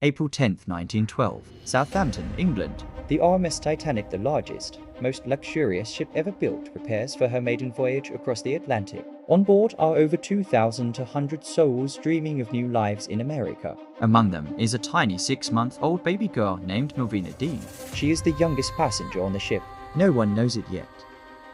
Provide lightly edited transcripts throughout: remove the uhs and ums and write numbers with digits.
April 10, 1912, Southampton, England. The RMS Titanic, the largest, most luxurious ship ever built, prepares for her maiden voyage across the Atlantic. On board are over 2,200 souls dreaming of new lives in America. Among them is a tiny 6-month-old baby girl named Millvina Dean. She is the youngest passenger on the ship. No one knows it yet,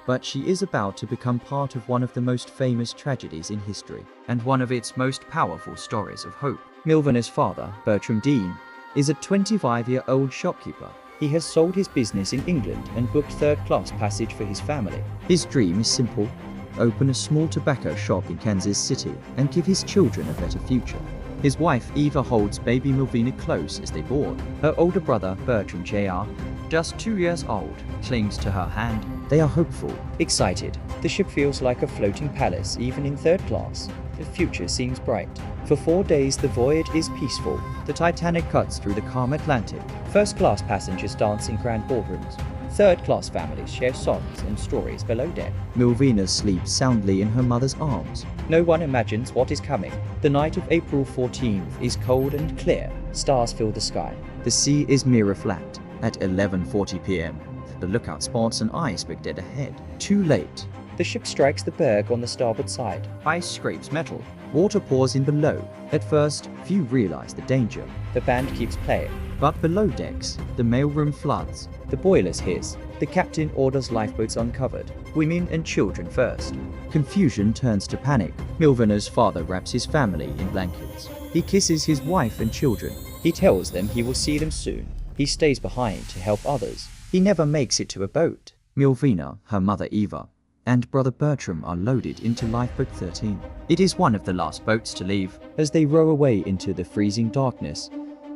but she is about to become part of one of the most famous tragedies in history, and one of its most powerful stories of hope. Millvina's father, Bertram Dean, is a 25-year-old shopkeeper. He has sold his business in England and booked third-class passage for his family. His dream is simple: open a small tobacco shop in Kansas City and give his children a better future. His wife Eva holds baby Millvina close as they board. Her older brother, Bertram Jr., just 2 years old, clings to her hand. They are hopeful, excited. The ship feels like a floating palace, even in third class. The future seems bright. For 4 days the voyage is peaceful. The Titanic cuts through the calm Atlantic. First-class passengers dance in grand ballrooms. Third-class families share songs and stories below deck. Millvina sleeps soundly in her mother's arms. No one imagines what is coming. The night of April 14th is cold and clear. Stars fill the sky. The sea is mirror flat. At 11:40 p.m., the lookout spots an iceberg dead ahead. Too late. The ship strikes the berg on the starboard side. Ice scrapes metal. Water pours in below. At first, few realize the danger. The band keeps playing. But below decks, the mailroom floods. The boilers hiss. The captain orders lifeboats uncovered. Women and children first. Confusion turns to panic. Millvina's father wraps his family in blankets. He kisses his wife and children. He tells them he will see them soon. He stays behind to help others. He never makes it to a boat. Millvina, her mother Eva, and brother Bertram are loaded into lifeboat 13. It is one of the last boats to leave. As they row away into the freezing darkness,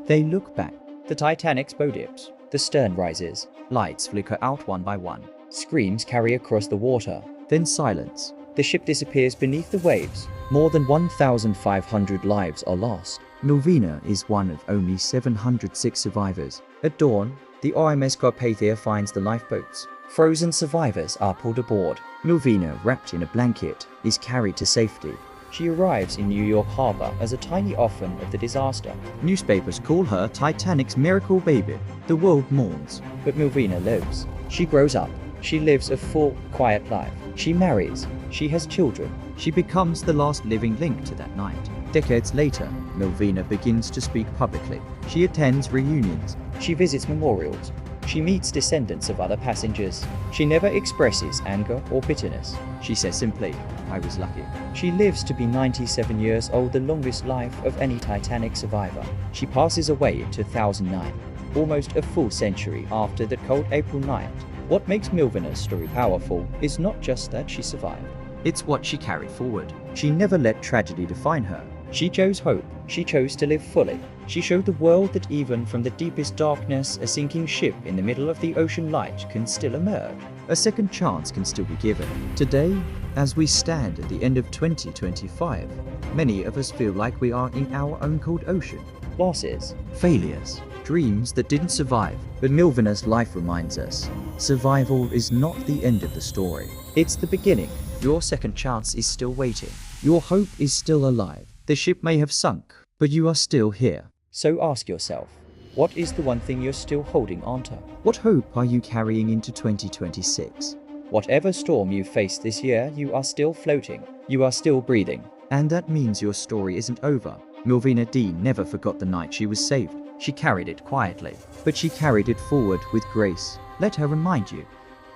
they look back. The Titanic's bow dips. The stern rises. Lights flicker out one by one. Screams carry across the water. Then silence. The ship disappears beneath the waves. More than 1,500 lives are lost. Millvina is one of only 706 survivors. At dawn, the RMS Carpathia finds the lifeboats. Frozen survivors are pulled aboard. Millvina, wrapped in a blanket, is carried to safety. She arrives in New York Harbor as a tiny orphan of the disaster. Newspapers call her Titanic's miracle baby. The world mourns, but Millvina lives. She grows up. She lives a full, quiet life. She marries. She has children. She becomes the last living link to that night. Decades later, Millvina begins to speak publicly. She attends reunions. She visits memorials. She meets descendants of other passengers. She never expresses anger or bitterness. She says simply, "I was lucky." She lives to be 97 years old, the longest life of any Titanic survivor. She passes away in 2009, almost a full century after that cold April night. What makes Millvina's story powerful is not just that she survived. It's what she carried forward. She never let tragedy define her. She chose hope. She chose to live fully. She showed the world that even from the deepest darkness, a sinking ship in the middle of the ocean light can still emerge. A second chance can still be given. Today, as we stand at the end of 2025, many of us feel like we are in our own cold ocean. Losses, failures, dreams that didn't survive. But Millvina's life reminds us, survival is not the end of the story. It's the beginning. Your second chance is still waiting. Your hope is still alive. The ship may have sunk, but you are still here. So ask yourself, what is the one thing you're still holding onto? What hope are you carrying into 2026? Whatever storm you face this year, you are still floating. You are still breathing. And that means your story isn't over. Millvina Dean never forgot the night she was saved. She carried it quietly, but she carried it forward with grace. Let her remind you.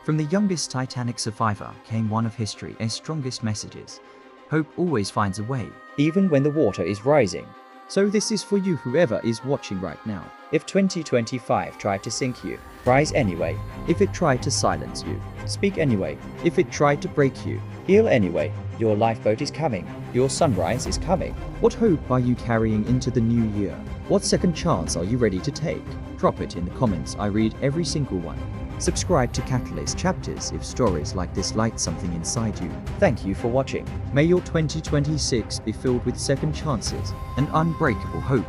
From the youngest Titanic survivor came one of history's strongest messages. Hope always finds a way, even when the water is rising. So this is for you, whoever is watching right now. If 2025 tried to sink you, rise anyway. If it tried to silence you, speak anyway. If it tried to break you, heal anyway. Your lifeboat is coming. Your sunrise is coming. What hope are you carrying into the new year? What second chance are you ready to take? Drop it in the comments. I read every single one. Subscribe to Catalyst Chapters if stories like this light something inside you. Thank you for watching. May your 2026 be filled with second chances and unbreakable hope.